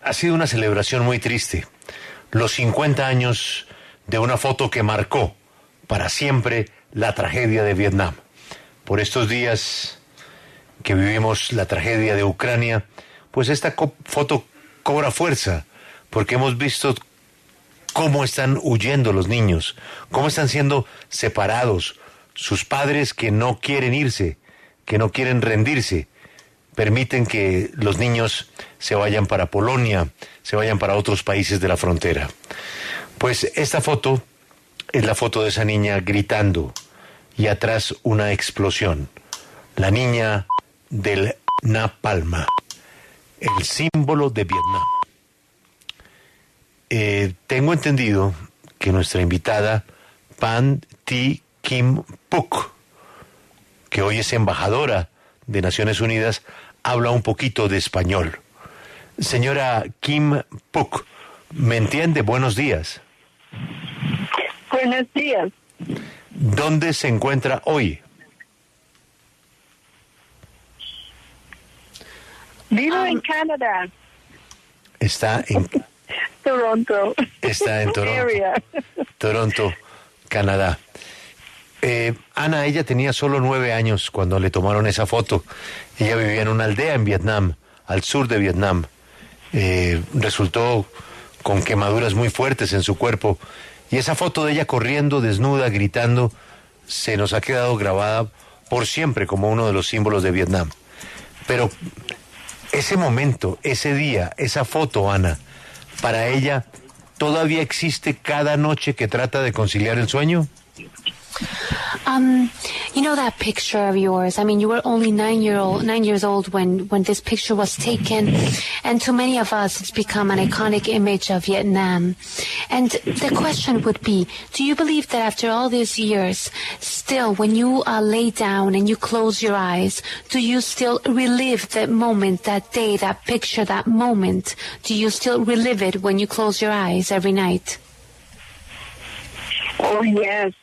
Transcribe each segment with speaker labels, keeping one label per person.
Speaker 1: ha sido una celebración muy triste. Los 50 años de una foto que marcó para siempre la tragedia de Vietnam. Por estos días que vivimos la tragedia de Ucrania, pues esta foto cobra fuerza, porque hemos visto cómo están huyendo los niños, cómo están siendo separados, sus padres que no quieren irse, que no quieren rendirse, permiten que los niños se vayan para Polonia, se vayan para otros países de la frontera. Pues esta foto es la foto de esa niña gritando y atrás una explosión. La niña del Napalm, el símbolo de Vietnam. Tengo entendido que nuestra invitada, Phan Thi Kim Phuc, que hoy es embajadora de Naciones Unidas, habla un poquito de español. Señora Kim Phuc, ¿me entiende? Buenos días.
Speaker 2: Buenos días.
Speaker 1: ¿Dónde se encuentra hoy?
Speaker 2: Vivo en Canadá.
Speaker 1: Está en
Speaker 2: Toronto.
Speaker 1: Está en Toronto.
Speaker 2: Area.
Speaker 1: Toronto, Canadá. Ana, ella tenía solo 9 años cuando le tomaron esa foto. Ella vivía en una aldea en Vietnam, al sur de Vietnam. Resultó con quemaduras muy fuertes en su cuerpo. Y esa foto de ella corriendo, desnuda, gritando, se nos ha quedado grabada por siempre como uno de los símbolos de Vietnam. Pero ese momento, ese día, esa foto, Ana, para ella, ¿todavía existe cada noche que trata de conciliar el sueño?
Speaker 3: You know that picture of yours? I mean, you were only 9 years old when this picture was taken, and to many of us, it's become an iconic image of Vietnam. And the question would be, do you believe that after all these years, still, when you lay down and you close your eyes, do you still relive that moment, that day, that picture, that moment? Do you still relive it when you close your eyes every night?
Speaker 2: Oh, yes.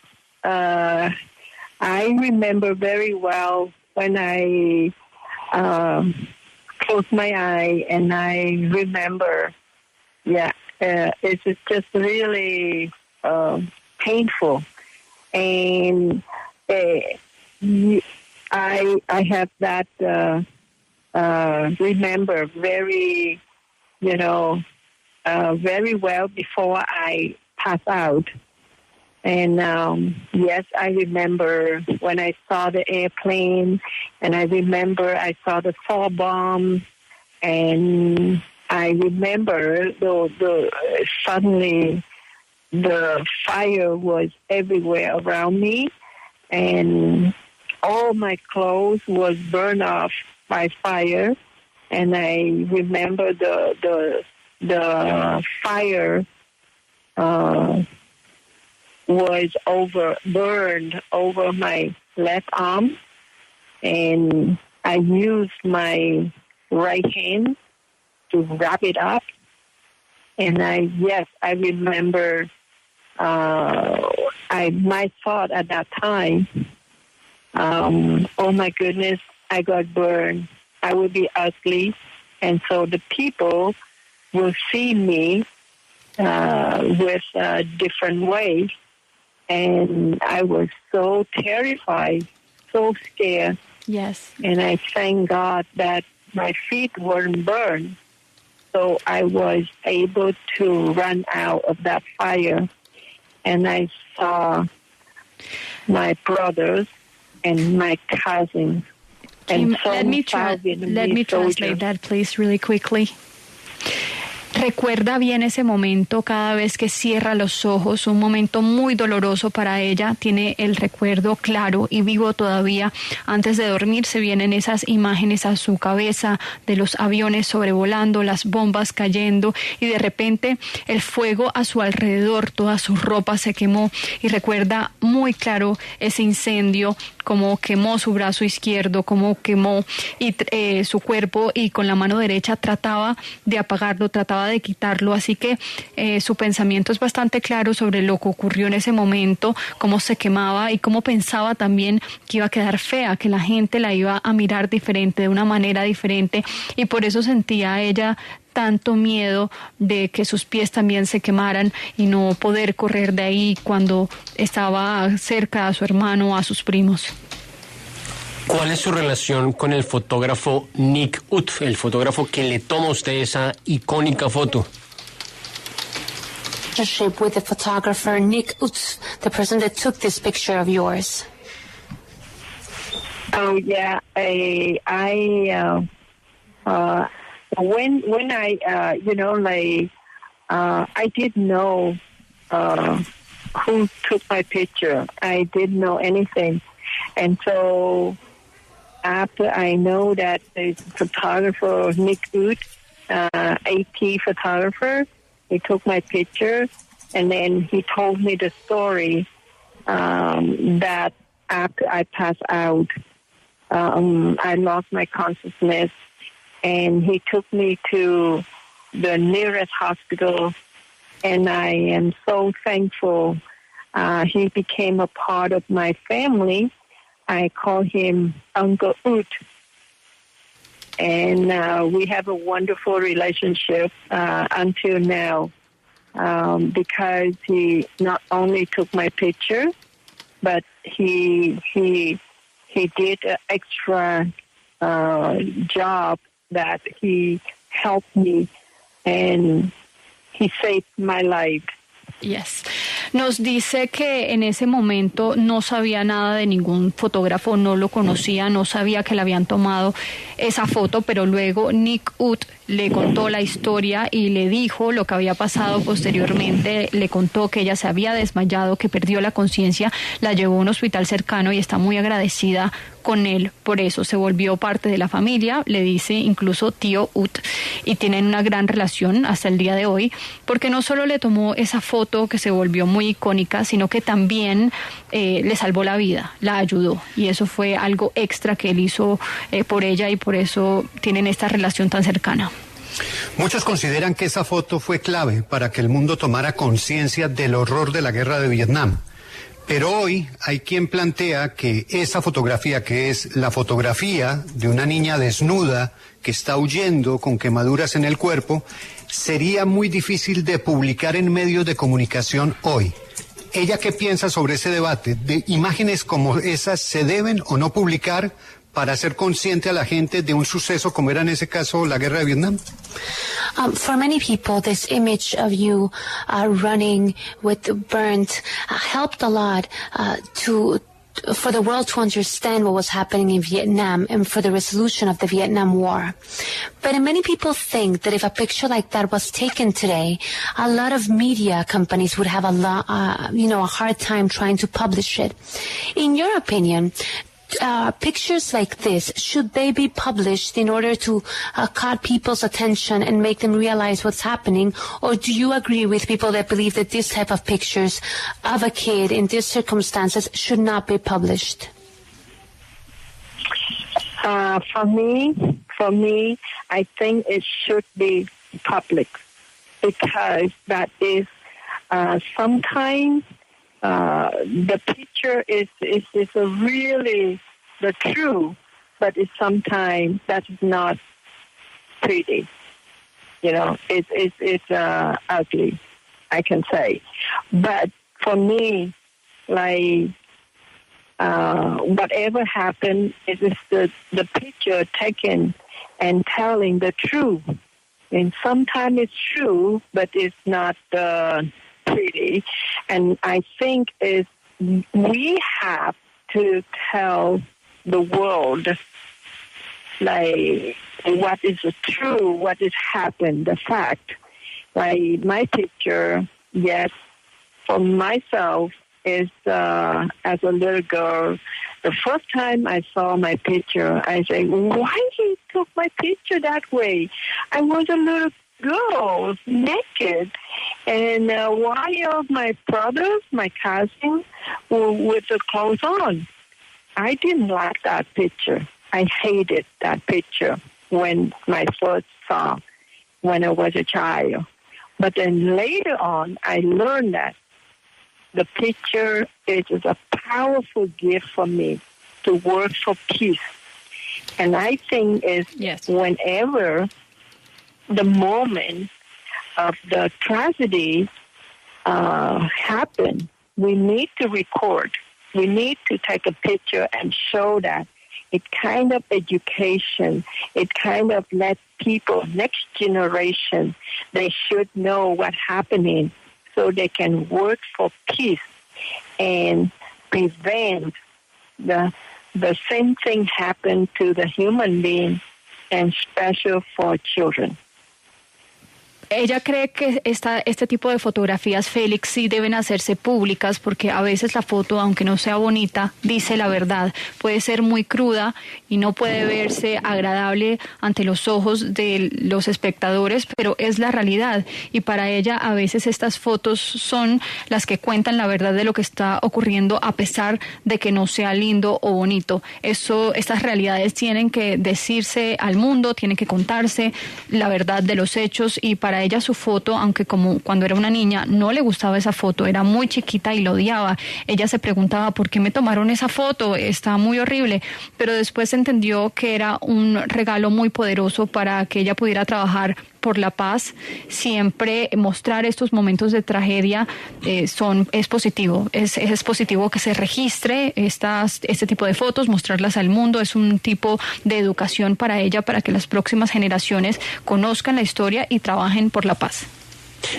Speaker 2: I remember very well when I close my eye and I remember, it's just really painful. And I have that remember very, very well before I pass out. And yes, I remember when I saw the airplane, and I remember I saw the fall bomb, and I remember suddenly the fire was everywhere around me, and all my clothes was burned off by fire, and I remember the fire was burned over my left arm, and I used my right hand to wrap it up. And I remember my thought at that time, oh my goodness, I got burned. I will be ugly. And so the people will see me with a different way. And I was so terrified, so scared.
Speaker 3: Yes.
Speaker 2: And I thank God that my feet weren't burned. So I was able to run out of that fire. And I saw my brothers and my cousins.
Speaker 3: Kim, let me translate that, please, really quickly. Recuerda bien ese momento cada vez que cierra los ojos, un momento muy doloroso para ella, tiene el recuerdo claro y vivo todavía. Antes de dormir se vienen esas imágenes a su cabeza de los aviones sobrevolando, las bombas cayendo y de repente el fuego a su alrededor, toda su ropa se quemó y recuerda muy claro ese incendio, como quemó su brazo izquierdo, como quemó su cuerpo y con la mano derecha trataba de apagarlo, trataba de quitarlo, así que su pensamiento es bastante claro sobre lo que ocurrió en ese momento, cómo se quemaba y cómo pensaba también que iba a quedar fea, que la gente la iba a mirar diferente, de una manera diferente, y por eso sentía ella tanto miedo de que sus pies también se quemaran y no poder correr de ahí cuando estaba cerca a su hermano, a sus primos.
Speaker 4: ¿Cuál es su relación con el fotógrafo Nick Ut, el fotógrafo que le toma a usted esa icónica foto?
Speaker 5: Relationship with the photographer Nick Ut, the person that took this picture of yours?
Speaker 2: Oh yeah, when I I didn't know who took my picture. I didn't know anything, and so after I know that the photographer Nick Ut, AT photographer, he took my picture, and then he told me the story that after I passed out, I lost my consciousness, and he took me to the nearest hospital, and I am so thankful. He became a part of my family. I call him Uncle Ut, and we have a wonderful relationship until now, because he not only took my picture, but he did an extra job that he helped me, and he saved my life.
Speaker 3: Yes. Nos dice que en ese momento no sabía nada de ningún fotógrafo, no lo conocía, no sabía que le habían tomado esa foto, pero luego Nick Ut le contó la historia y le dijo lo que había pasado posteriormente. Le contó que ella se había desmayado, que perdió la conciencia, la llevó a un hospital cercano y está muy agradecida con él. Por eso se volvió parte de la familia, le dice incluso tío Ut, y tienen una gran relación hasta el día de hoy, porque no solo le tomó esa foto que se volvió muy icónica, sino que también le salvó la vida, la ayudó, y eso fue algo extra que él hizo por ella, y por eso tienen esta relación tan cercana.
Speaker 6: Muchos consideran que esa foto fue clave para que el mundo tomara conciencia del horror de la guerra de Vietnam. Pero hoy hay quien plantea que esa fotografía, que es la fotografía de una niña desnuda que está huyendo con quemaduras en el cuerpo, sería muy difícil de publicar en medios de comunicación hoy. ¿Ella qué piensa sobre ese debate? ¿De imágenes como esas se deben o no publicar para hacer consciente a la gente de un suceso como era en ese caso la guerra de Vietnam?
Speaker 5: For many people, this image of you running with burnt helped a lot for the world to understand what was happening in Vietnam and for the resolution of the Vietnam War. But many people think that if a picture like that was taken today, a lot of media companies would have a hard time trying to publish it. In your opinion, pictures like this, should they be published in order to caught people's attention and make them realize what's happening? Or do you agree with people that believe that this type of pictures of a kid in these circumstances should not be published?
Speaker 2: For me, I think it should be public, because that is sometimes the picture is a really the truth, but it's sometimes that is not pretty. You know, it's ugly, I can say. But for me, like whatever happened, it is the picture taken and telling the truth. And sometimes it's true, but it's not pretty. And I think we have to tell the world, like, what is true, what has happened, the fact. Like my picture, yes, for myself, is as a little girl. The first time I saw my picture, I said, why he took my picture that way? I was a little girl, naked, and why are my brothers, my cousins, were with the clothes on? I didn't like that picture. I hated that picture when I first saw, when I was a child. But then later on, I learned that the picture is a powerful gift for me to work for peace. And I think whenever the moment of the tragedy happen, we need to record. We need to take a picture and show that. It kind of education. It kind of let people, next generation, they should know what's happening so they can work for peace and prevent the same thing happen to the human being, and special for children.
Speaker 3: Ella cree que este tipo de fotografías, Félix, sí deben hacerse públicas porque a veces la foto, aunque no sea bonita, dice la verdad. Puede ser muy cruda y no puede verse agradable ante los ojos de los espectadores, pero es la realidad. Y para ella a veces estas fotos son las que cuentan la verdad de lo que está ocurriendo a pesar de que no sea lindo o bonito. Estas realidades tienen que decirse al mundo, tienen que contarse la verdad de los hechos, y para ella su foto, aunque como cuando era una niña no le gustaba esa foto, era muy chiquita y lo odiaba. Ella se preguntaba ¿por qué me tomaron esa foto? Está muy horrible, pero después entendió que era un regalo muy poderoso para que ella pudiera trabajar por la paz. Siempre mostrar estos momentos de tragedia es positivo. Es positivo que se registre este tipo de fotos, mostrarlas al mundo. Es un tipo de educación para ella, para que las próximas generaciones conozcan la historia y trabajen por la paz.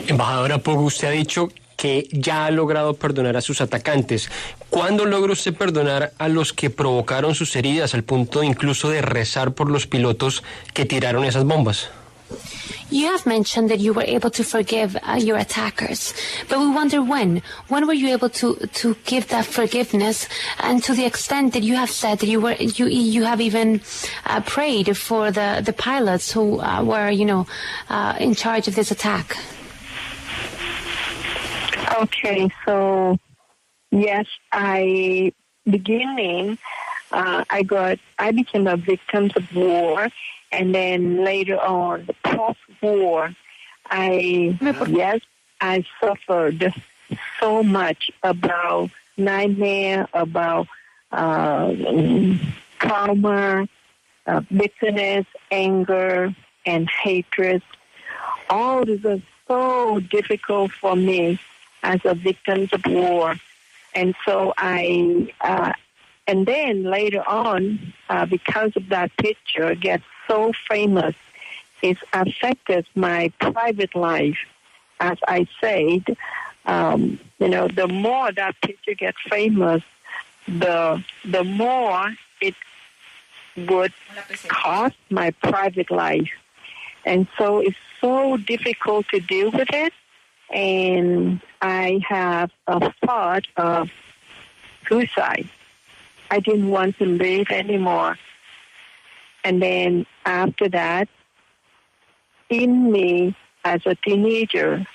Speaker 4: Embajadora Phuc, usted ha dicho que ya ha logrado perdonar a sus atacantes. ¿Cuándo logra usted perdonar a los que provocaron sus heridas, al punto incluso de rezar por los pilotos que tiraron esas bombas?
Speaker 5: You have mentioned that you were able to forgive your attackers, but we wonder when. When were you able to give that forgiveness, and to the extent that you have said that you have even prayed for the pilots who were in charge of this attack?
Speaker 2: Okay, so yes, I became a victim of war. And then later on, post-war, I suffered so much about nightmare, about trauma, bitterness, anger, and hatred. All this was so difficult for me as a victim of war. And so and then later on, because of that picture, gets so famous, it's affected my private life. As I said, the more that picture gets famous, the more it would cost my private life. And so it's so difficult to deal with it. And I have a thought of suicide. I didn't want to live anymore. And then after that, in me as a teenager,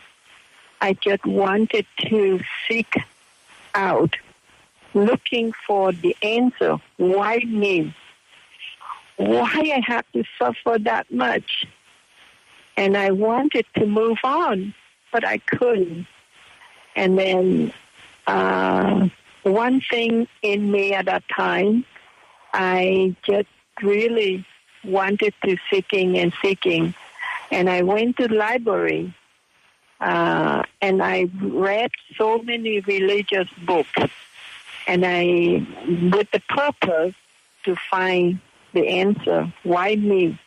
Speaker 2: I just wanted to seek out, looking for the answer. Why me? Why I have to suffer that much? And I wanted to move on, but I couldn't. And then one thing in me at that time, I just really wanted to seeking. And I went to the library and I read so many religious books. And with the purpose to find the answer, why me?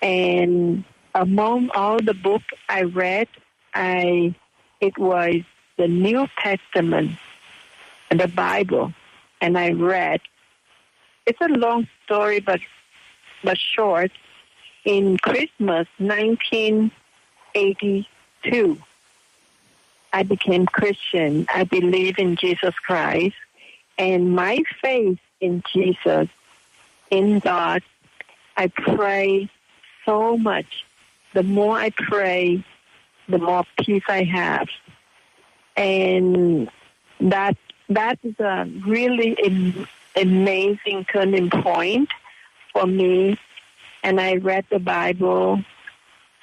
Speaker 2: And among all the books I read, it was the New Testament, the Bible, and I read. It's a long story, but short. In Christmas 1982, I became Christian. I believe in Jesus Christ, and my faith in Jesus, in God, I pray so much. The more I pray, the more peace I have. And that is a really amazing turning point for me. And I read the Bible,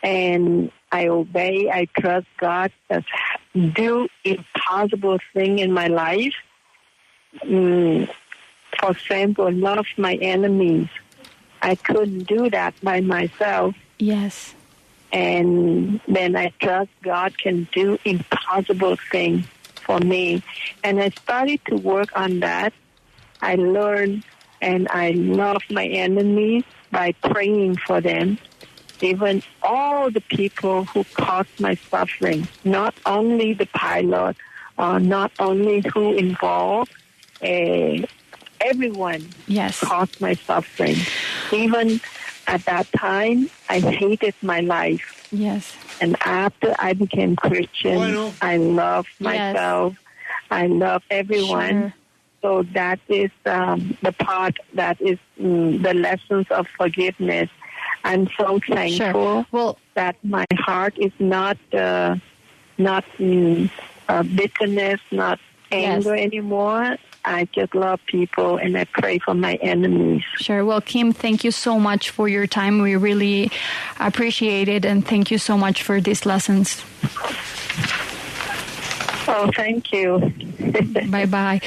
Speaker 2: and I obey, I trust God to do impossible thing in my life. For example, love my enemies. I couldn't do that by myself.
Speaker 3: Yes.
Speaker 2: And then I trust God can do impossible things for me. And I started to work on that. I learned and I love my enemies by praying for them. Even all the people who caused my suffering, not only the pilot, not only who involved, everyone caused my suffering. Even at that time, I hated my life.
Speaker 3: Yes.
Speaker 2: And after I became Christian, I love myself. I love everyone.
Speaker 3: Sure.
Speaker 2: So that is the part that is the lessons of forgiveness. I'm so thankful that my heart is not bitterness, not anger anymore. I just love people and I pray for my enemies.
Speaker 3: Sure. Well, Kim, thank you so much for your time. We really appreciate it, and thank you so much for these lessons.
Speaker 2: Oh, thank you.
Speaker 3: Bye bye.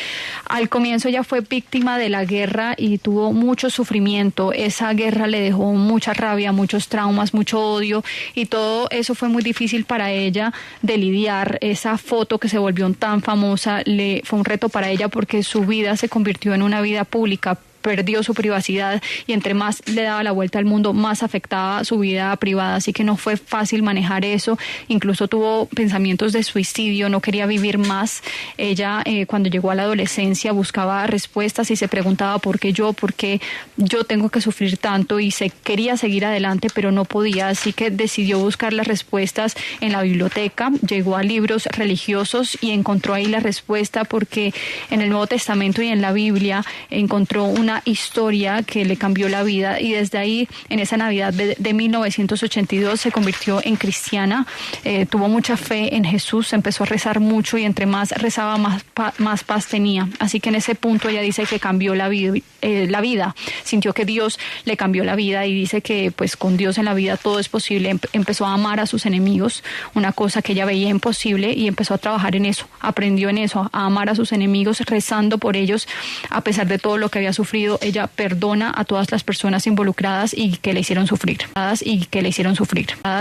Speaker 3: Al comienzo ella fue víctima de la guerra y tuvo mucho sufrimiento. Esa guerra le dejó mucha rabia, muchos traumas, mucho odio, y todo eso fue muy difícil para ella de lidiar. Esa foto que se volvió tan famosa fue un reto para ella porque su vida se convirtió en una vida pública. Perdió su privacidad y entre más le daba la vuelta al mundo, más afectaba su vida privada, así que no fue fácil manejar eso. Incluso tuvo pensamientos de suicidio, no quería vivir más. Ella cuando llegó a la adolescencia buscaba respuestas y se preguntaba por qué yo tengo que sufrir tanto, y se quería seguir adelante pero no podía, así que decidió buscar las respuestas en la biblioteca. Llegó a libros religiosos y encontró ahí la respuesta, porque en el Nuevo Testamento y en la Biblia encontró una historia que le cambió la vida, y desde ahí, en esa Navidad de 1982, se convirtió en cristiana. Tuvo mucha fe en Jesús, empezó a rezar mucho, y entre más rezaba, más paz tenía. Así que en ese punto ella dice que cambió la vida, sintió que Dios le cambió la vida, y dice que pues con Dios en la vida todo es posible. Empezó a amar a sus enemigos, una cosa que ella veía imposible, y empezó a trabajar en eso, aprendió en eso, a amar a sus enemigos, rezando por ellos. A pesar de todo lo que había sufrido, ella perdona a todas las personas involucradas y que le hicieron sufrir.